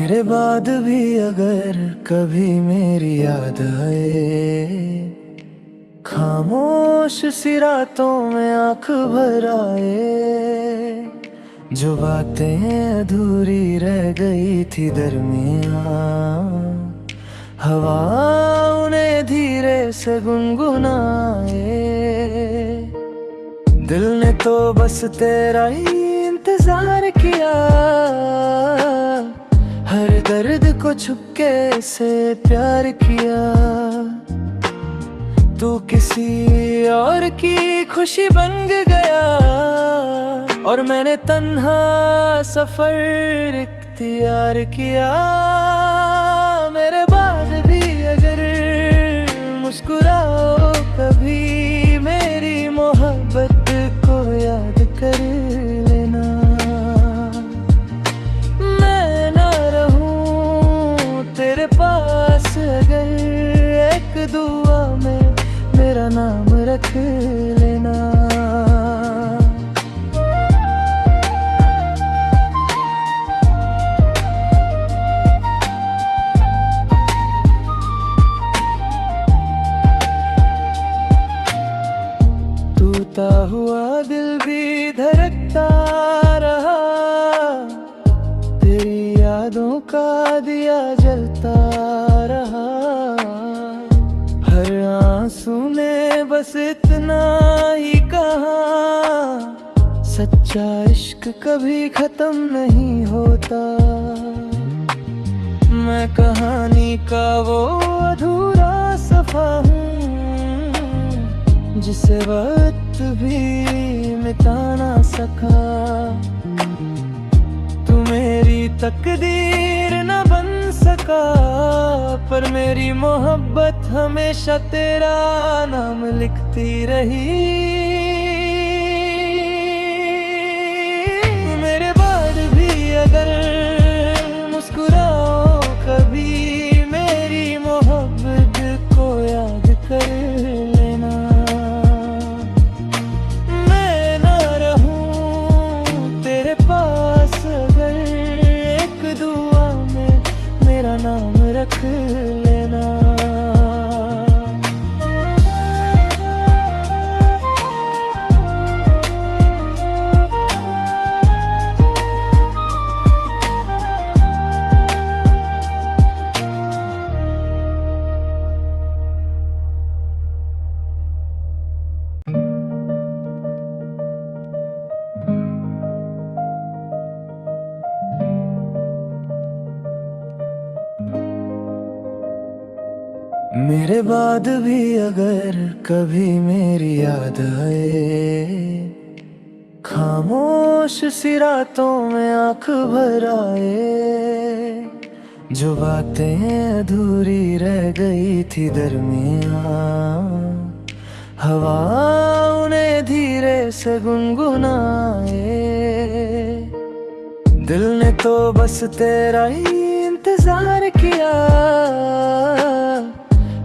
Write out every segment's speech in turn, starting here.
मेरे बाद भी अगर कभी मेरी याद आए, खामोश सी रातों में आंख भर आए, जो बातें अधूरी रह गई थी दरमियां, हवा उन्हें धीरे से गुनगुनाए। दिल ने तो बस तेरा ही इंतजार किया, हर दर्द को छुपके से प्यार किया। तू किसी और की खुशी बन गया और मैंने तन्हा सफर इख्तियार किया। मेरे बाद भी अगर मुस्कुराओ कभी, मेरी मोहब्बत को याद कर लेना। मैं ना रहूं तेरे पास अगर, एक दुआ में मेरा नाम रख लेना। टूटा हुआ दिल भी धड़कता रहा, तेरी यादों का दिया जलता रहा। हर आंसू ने बस इतना ही कहा, सच्चा इश्क कभी खत्म नहीं होता। मैं कहानी का वो अधूरा सफा हूँ, जिसे वक्त भी मिटा ना सका। तू मेरी तकदीर न बन सका, पर मेरी मोहब्बत हमेशा तेरा नाम लिखती रही। मेरे बाद भी अगर मुस्कुराओ कभी, मेरी मोहब्बत को याद कर लेना। मैं ना रहूं तेरे पास अगर, एक दुआ में मेरा नाम रख लेना। मेरे बाद भी अगर कभी मेरी याद आए, खामोश सी रातों में आंख भर आए, जो बातें अधूरी रह गई थी दरमियां, हवा उन्हें धीरे से गुनगुनाए। दिल ने तो बस तेरा ही इंतजार किया,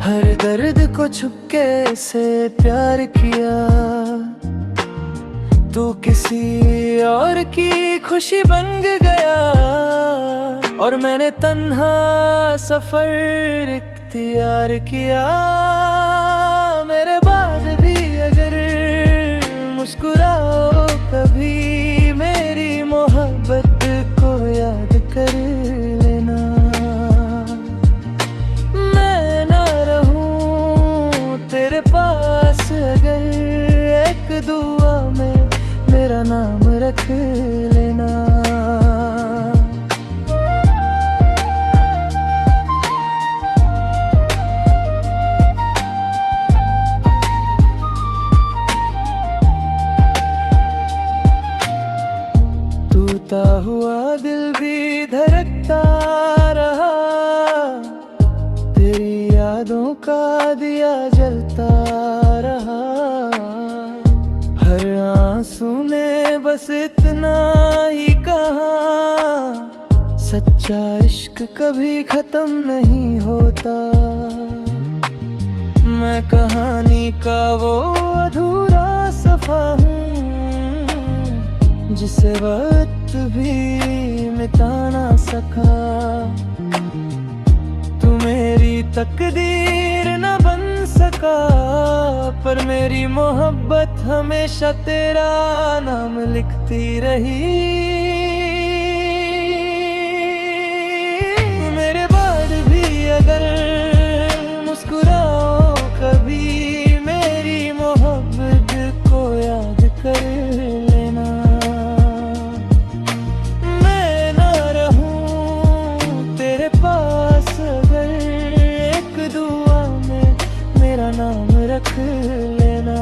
हर दर्द को छुपके से प्यार किया। तू किसी और की खुशी बन गया और मैंने तन्हा सफर इख्तियार किया। मेरे बाद भी अगर मुस्कुराओ कभी, मेरी मोहब्बत को याद कर लेना। मैं ना रहूं तेरे पास अगर, एक दुआ में मेरा नाम रख लेना। टूटा हुआ दिल भी धड़कता रहा, तेरी यादों का दिया जलता रहा। हर आंसू ने बस इतना ही कहा, सच्चा इश्क कभी खत्म नहीं होता। मैं कहानी का वो अधूरा सफा हूँ, जिसे वक्त वक्त भी मिटा ना सका। तू मेरी तकदीर न बन सका, पर मेरी मोहब्बत हमेशा तेरा नाम लिखती रही। मेरे बाद भी अगर मुस्कुराओ कभी, मेरी मोहब्बत को याद कर लेना। मैं ना रहूं तेरे पास अगर, एक दुआ में मेरा नाम रख लेना।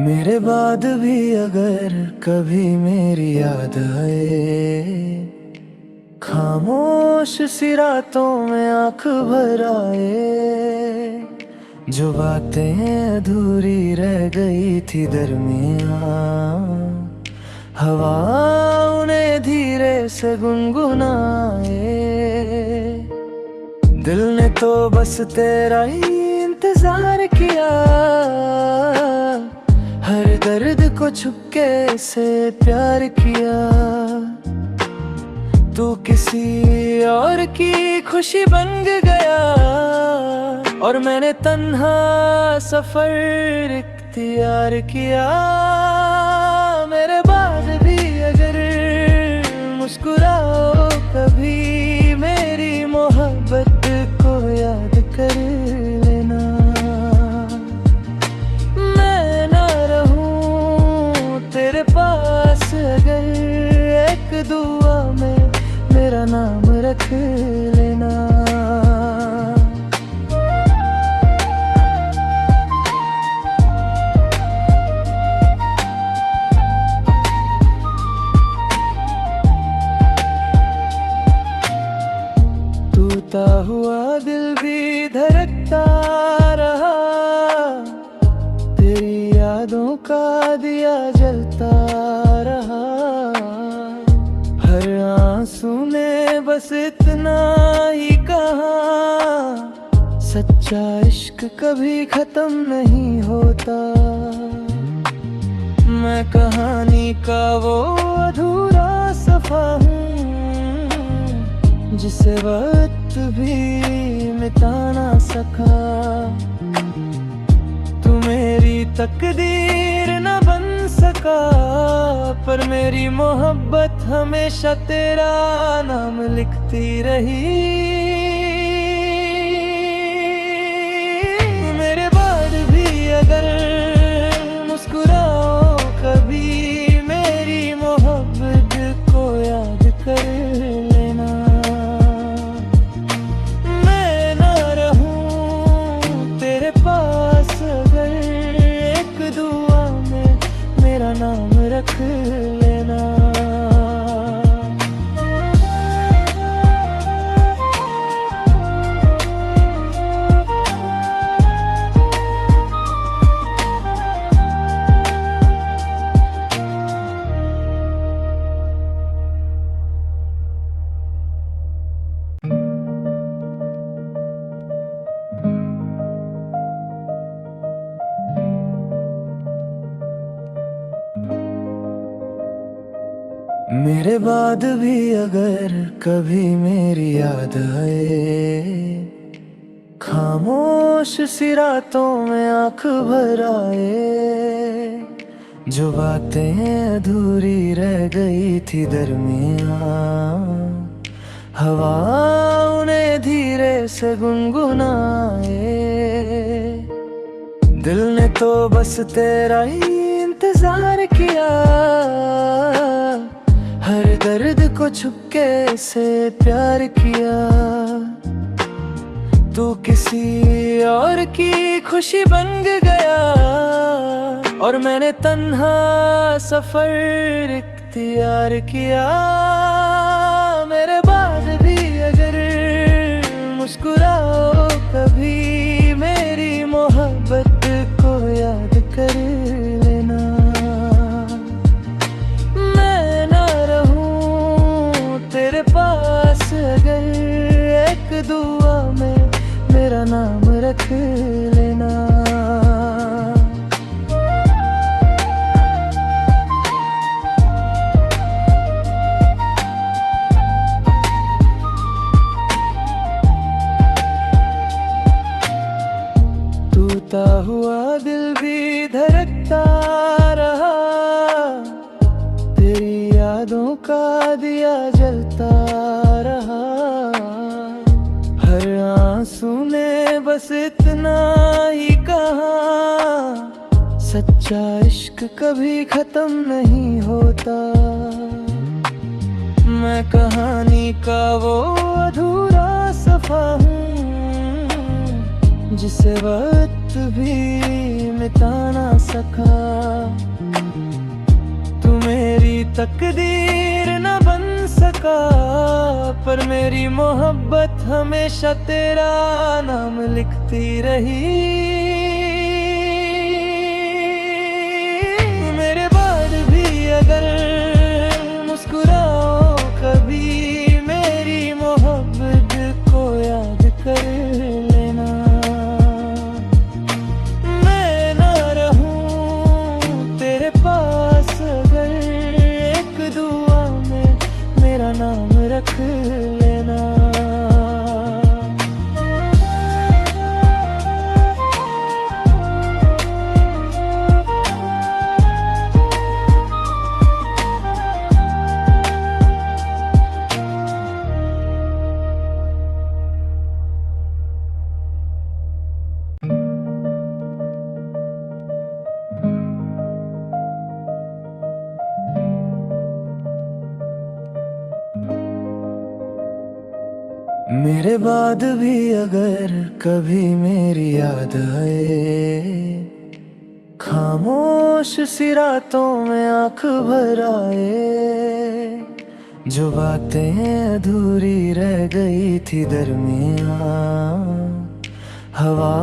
मेरे बाद भी अगर कभी मेरी याद आए, खामोश सी रातों में आँख भर आए, जो बातें अधूरी रह गई थी दरमियाँ, हवा उन्हें धीरे से गुनगुनाए। दिल ने तो बस तेरा ही इंतजार किया, हर दर्द को छुपके से प्यार किया। तू किसी और की खुशी बन गया, और मैंने तन्हा सफर इख्तियार किया। मेरे बाद भी अगर मुस्कुराओ कभी, मेरी मोहब्बत को याद कर लेना। मैं ना रहूं तेरे पास अगर, एक दुआ में मेरा नाम रख लेना। टूटा हुआ दिल भी धड़कता रहा, तेरी यादों का दिया जलता रहा। हर आंसू ने बस इतना ही कहा, सच्चा इश्क कभी खत्म नहीं होता। मैं कहानी का वो अधूरा सफा हूँ, जिसे वक्त भी मिटा ना सका। तू मेरी तकदीर न बन सका, पर मेरी मोहब्बत हमेशा तेरा नाम लिखती रही। मेरे बाद भी अगर मुस्कुराओ कभी, मेरी मोहब्बत को याद कर लेना। मैं ना रहूं तेरे पास अगर, एक दुआ में मेरा नाम रख लेना। मेरे बाद भी अगर कभी मेरी याद आए, खामोश सी रातों में आँख भर आए, जो बातें अधूरी रह गई थी दरमियाँ, हवा उन्हें धीरे से गुनगुनाए। दिल ने तो बस तेरा ही इंतजार किया, हर दर्द को छुपके से प्यार किया। तू किसी और की खुशी बन गया, और मैंने तन्हा सफर इख्तियार किया। मेरे बाद भी अगर मुस्कुराओ कभी, मेरी मोहब्बत को याद कर लेना। मैं ना रहूं तेरे पास अगर, एक दुआ में मेरा नाम रख लेना। टूटा हुआ दिल भी धड़कता रहा, तेरी यादों का दिया जलता रहा। हर आंसू ने बस इतना ही कहा, सच्चा इश्क कभी खत्म नहीं होता। मैं कहानी का वो अधूरा सफा हूँ, जिसे वक्त भी मिटा ना सका। तू मेरी तकदीर न बन सका, पर मेरी मोहब्बत हमेशा तेरा नाम लिखती रही। मेरे बाद भी अगर मुस्कुराओ कभी, मेरी मोहब्बत को याद कर लेना। मैं ना रहूं तेरे पास अगर, एक दुआ में मेरा नाम रख लेना। मेरे बाद भी अगर कभी मेरी याद आए, खामोश सी रातों में आँख भर आए। जो बातें अधूरी रह गई थी दरमियाँ, हवा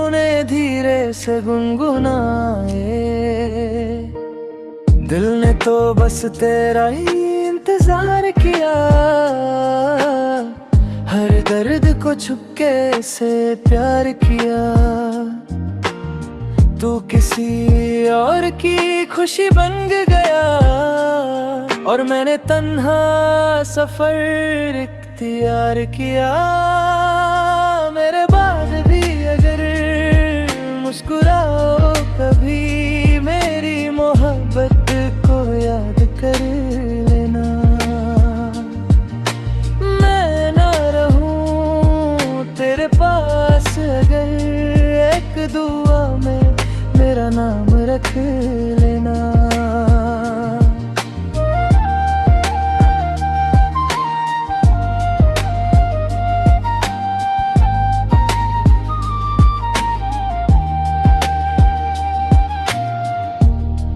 उन्हें धीरे से गुनगुनाए। दिल ने तो बस तेरा ही इंतजार किया, हर दर्द को छुपके से प्यार किया। तू किसी और की खुशी बन गया, और मैंने तन्हा सफर इख्तियार किया। मेरे बाद भी अगर मुस्कुराओ कभी, मेरी मोहब्बत को याद कर लेना। मैं ना रहूं तेरे पास अगर, एक दुआ में मेरा नाम रख लेना।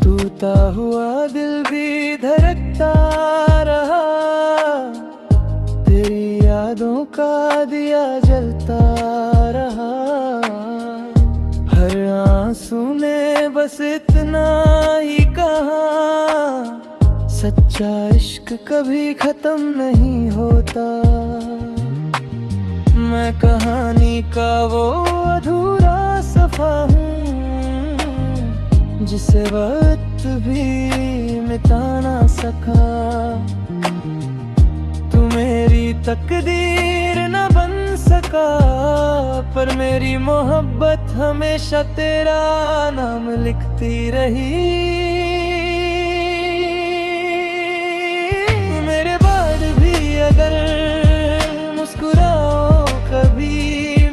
टूटा हुआ दिल भी धड़कता रहा, तेरी यादों का दिया जलता रहा। हर आंसू ने बस इतना ही कहा, सच्चा इश्क कभी खत्म नहीं होता। मैं कहानी का वो अधूरा सफा हूँ, जिसे वक्त भी मिटा ना सका। तू मेरी तकदीर न बन सका, पर मेरी मोहब्बत हमेशा तेरा नाम लिखती रही। मेरे बाद भी अगर मुस्कुराओ कभी,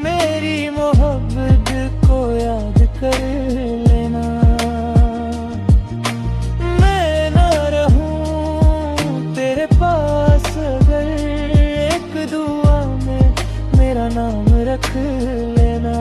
मेरी मोहब्बत को याद कर लेना। मैं ना रहूं तेरे पास अगर, एक दुआ में मेरा नाम रख लेना।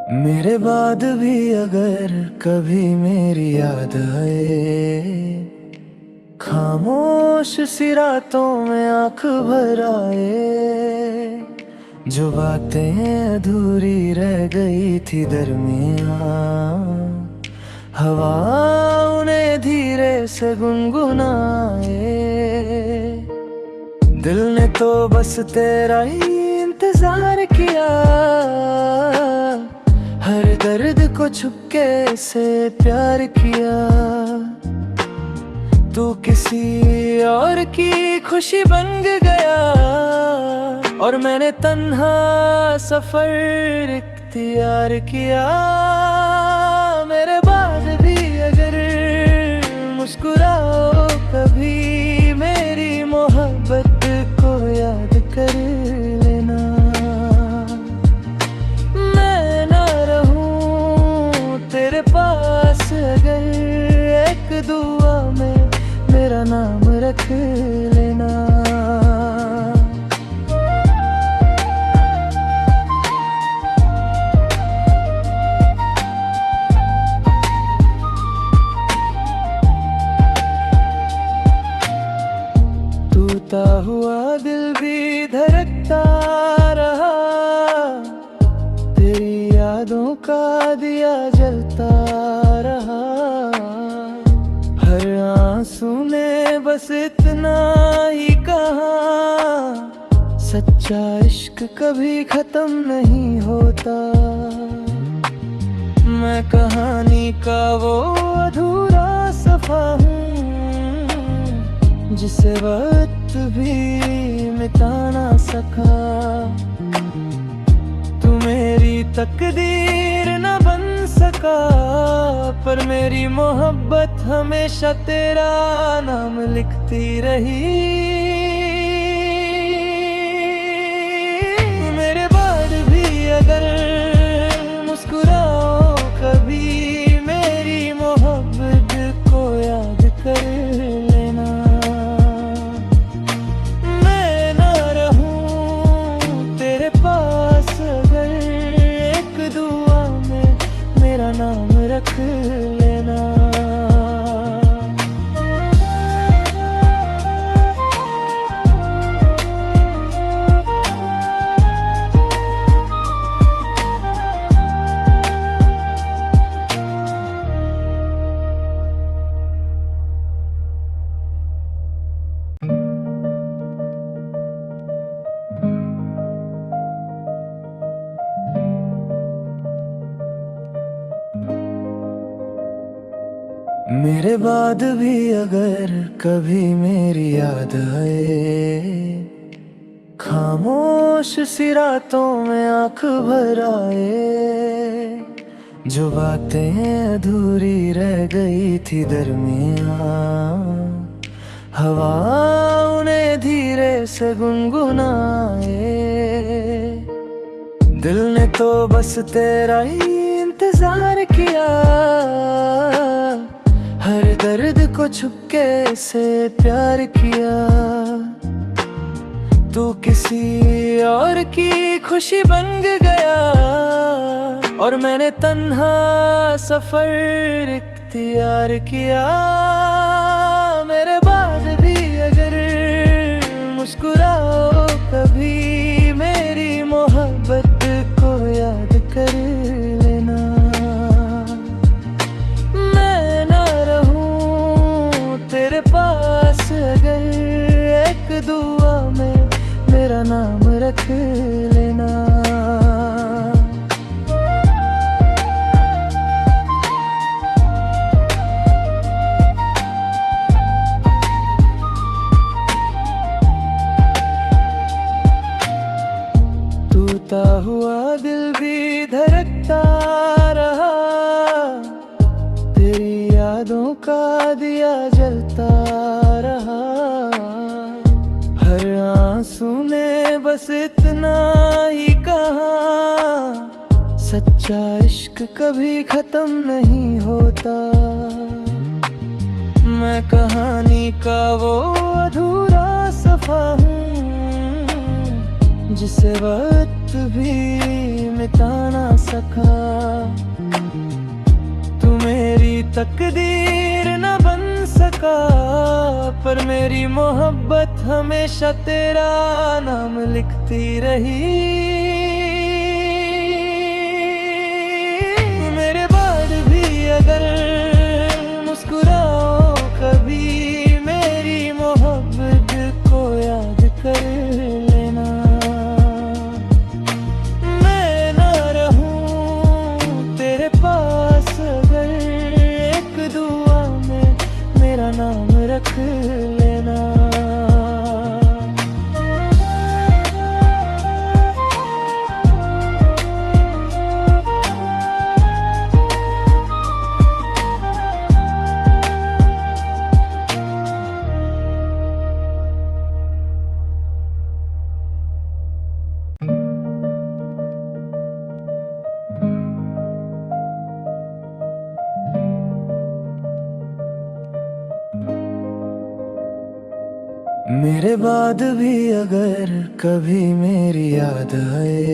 मेरे बाद भी अगर कभी मेरी याद आए, खामोश सी रातों में आंख भर आए, जो बातें अधूरी रह गई थी दरमियाँ, हवा उन्हें धीरे से गुनगुनाए। दिल ने तो बस तेरा ही इंतजार किया, हर दर्द को छुपके से प्यार किया। तू किसी और की खुशी बन गया और मैंने तन्हा सफर इख्तियार किया। मेरे बाद भी अगर मुस्कुराओ कभी, मेरी मोहब्बत को याद कर लेना। मैं ना रहूं तेरे पास अगर, एक दुआ में मेरा नाम रख लेना। टूटा हुआ दिल भी धड़कता रहा, तेरी यादों का दिया जलता रहा। हर आंसू ने बस इतना ही कहा, सच्चा इश्क कभी खत्म नहीं होता। मैं कहानी का वो अधूरा सफा हूँ, जिसे वक्त भी मिटा ना सका। तू मेरी तकदीर न बन सका, पर मेरी मोहब्बत हमेशा तेरा नाम लिखती रही। मेरे बाद भी अगर मुस्कुराओ कभी, मेरी मोहब्बत को याद कर लेना। मैं ना रहूं तेरे पास अगर, एक दुआ में मेरा नाम रख लेना। मेरे बाद भी अगर कभी मेरी याद आए, खामोश सी रातों में आंख भर आए, जो बातें अधूरी रह गई थी दरमियाँ, हवा उन्हें धीरे से गुनगुनाए। दिल ने तो बस तेरा ही इंतजार किया, हर दर्द को छुपके से प्यार किया। तू किसी और की खुशी बन गया और मैंने तन्हा सफर इख्तियार किया। मेरे बाद भी अगर मुस्कुराओ कभी, मेरी मोहब्बत को याद कर लेना। मैं ना रहूं तेरे पास अगर, एक दुआ में मेरा नाम रख लेना। टूटा हुआ दिल भी धड़कता रहा, तेरी यादों का दिया जलता रहा। हर आंसू ने बस इतना ही कहा, सच्चा इश्क कभी खत्म नहीं होता। मैं कहानी का वो अधूरा सफा हूँ, जिसे वक्त भी मिटा ना सका। तू मेरी तकदीर न बन सका, पर मेरी मोहब्बत हमेशा तेरा नाम लिखती रही। मेरे बाद भी अगर मुस्कुराओ कभी, मेरी मोहब्बत को याद कर लेना। मैं ना रहूं तेरे पास अगर, एक दुआ में मेरा नाम रख लेना। मेरे बाद भी अगर कभी मेरी याद आए,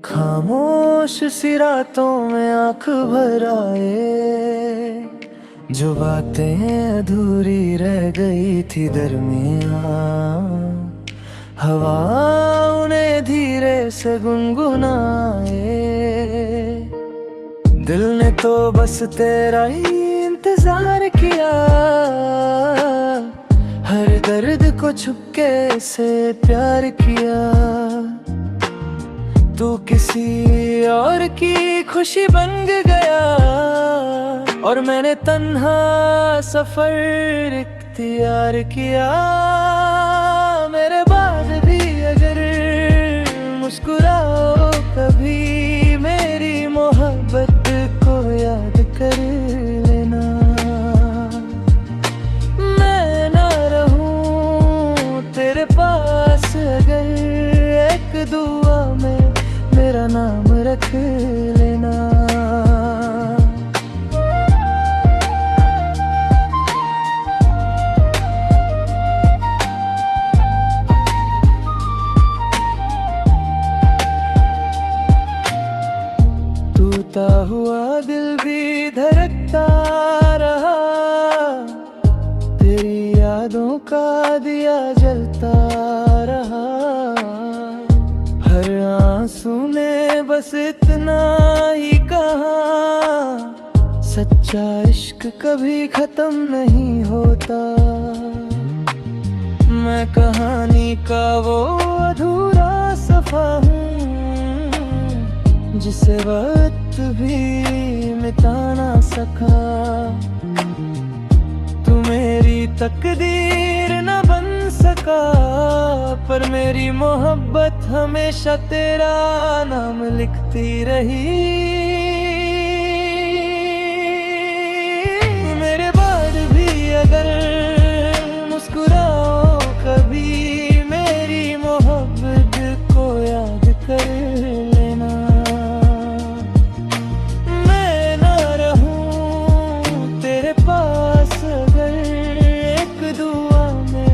खामोश सी रातों में आंख भर आए। जो बातें अधूरी रह गई थी दरमियां, हवा उन्हें धीरे से गुनगुनाए। दिल ने तो बस तेरा ही इंतजार किया, हर दर्द को छुपके से प्यार किया। तू किसी और की खुशी बन गया, और मैंने तन्हा सफर इख्तियार किया। मेरे बाद भी अगर मुस्कुराओ कभी, मेरी मोहब्बत को याद कर लेना। मैं ना रहूं तेरे पास अगर, एक दुआ में मेरा नाम रख लेना। टूटा हुआ दिल भी धड़कता रहा, तेरी यादों का दिया जलता रहा। हर आंसू ने बस इतना ही कहा, सच्चा इश्क कभी खत्म नहीं होता। मैं कहानी का वो अधूरा सफा हूँ, जिसे वक्त भी मिटा ना सका। तू मेरी तकदीर न बन सका, पर मेरी मोहब्बत हमेशा तेरा नाम लिखती रही। मेरे बाद भी अगर मुस्कुराओ कभी, मेरी मोहब्बत को याद कर लेना। मैं ना रहूं तेरे पास अगर, एक दुआ में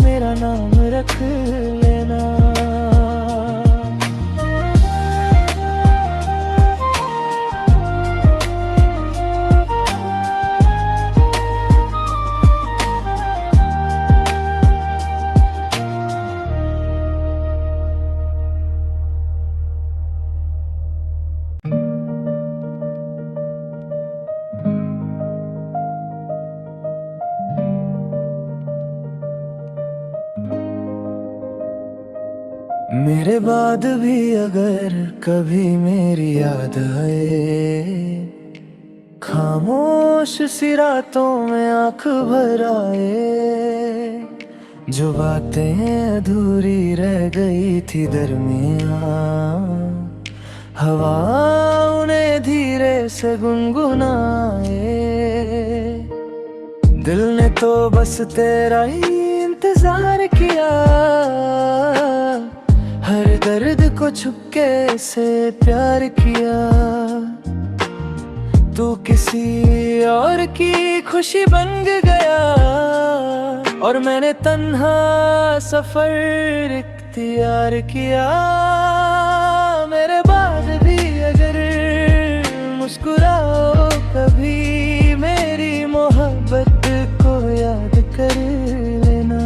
मेरा नाम रख लेना। मेरे बाद भी अगर कभी मेरी याद आए, खामोश सी रातों में आंख भर आए। जो बातें अधूरी रह गई थी दरमियां, हवा उन्हें धीरे से गुनगुनाए। दिल ने तो बस तेरा ही इंतजार किया, हर दर्द को छुपके से प्यार किया। तू किसी और की खुशी बन गया, और मैंने तन्हा सफर इख्तियार किया। मेरे बाद भी अगर मुस्कुराओ कभी, मेरी मोहब्बत को याद कर लेना।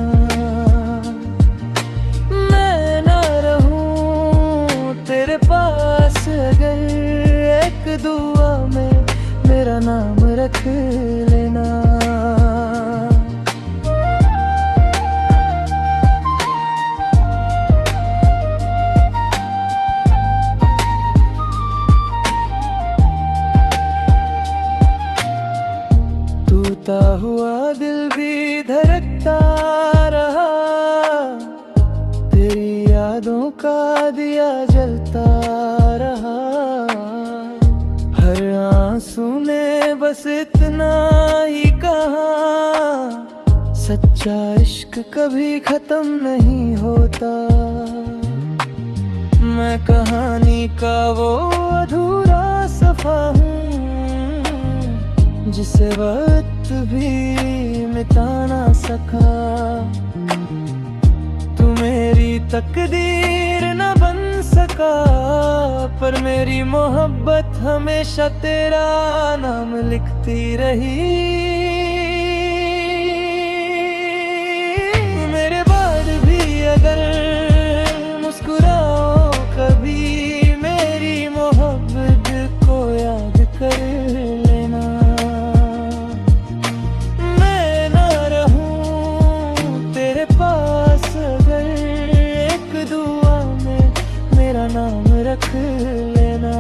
मैं ना रहूं तेरे पास अगर, एक दुआ में मेरा नाम रख लेना। टूटा हुआ दिल भी धड़कता रहा, तेरी यादों का दिया जलता रहा। हर आंसू ने बस इतना ही कहा, सच्चा इश्क कभी खत्म नहीं होता। मैं कहानी का वो अधूरा सफा हूँ, जिसे वक्त भी मिटा ना सका। तू मेरी तकदीर न बन सका, पर मेरी मोहब्बत हमेशा तेरा नाम लिखती रही। मेरे बाद भी अगर मुस्कुराओ कभी, मेरी मोहब्बत को याद कर लेना। मैं ना रहूं तेरे पास अगर, एक दुआ में मेरा नाम रख लेना।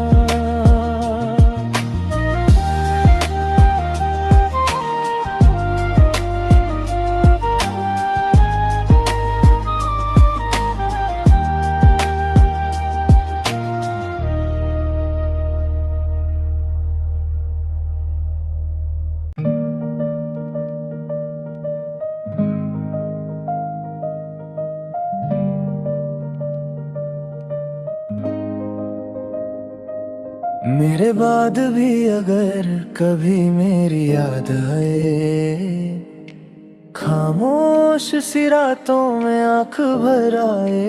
मेरे बाद भी अगर कभी मेरी याद आए, खामोश सी रातों में आँख भर आए।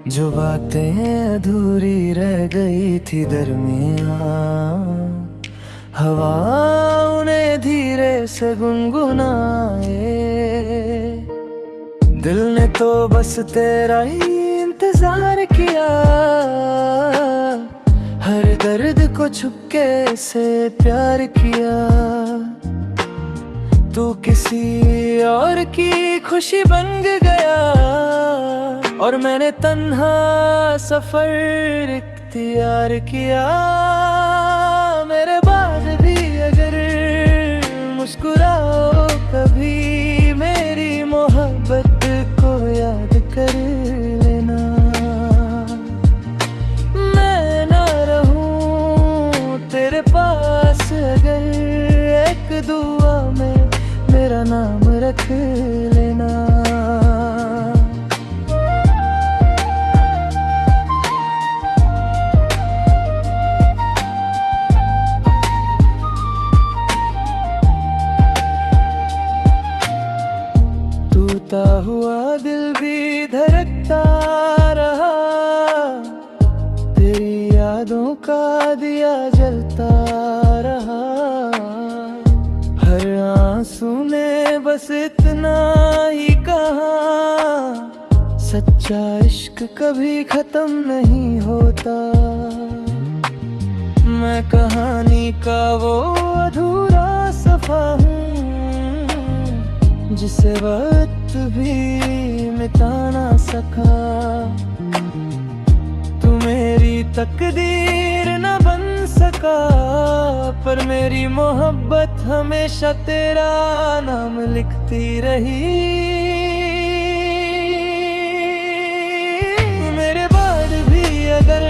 जो बातें अधूरी रह गई थी दरमियाँ, हवा उन्हें धीरे से गुनगुनाए। दिल ने तो बस तेरा ही इंतजार किया, हर दर्द को छुपके से प्यार किया। तू किसी और की खुशी बन गया, और मैंने तन्हा सफर इख्तियार किया। मेरे बाद भी अगर मुस्कुराओ कभी, मेरी मोहब्बत को याद कर लेना। मैं ना रहूं तेरे पास अगर, एक दुआ में मेरा नाम रख लेना। टूटा हुआ दिल भी धड़कता रहा, तेरी यादों का दिया जलता रहा। हर आंसू ने बस इतना ही कहा, सच्चा इश्क कभी खत्म नहीं होता। मैं कहानी का वो अधूरा सफा हूँ, जिसे वक्त भी मिटा ना सका। तू मेरी तकदीर न बन सका, पर मेरी मोहब्बत हमेशा तेरा नाम लिखती रही। मेरे बाद भी अगर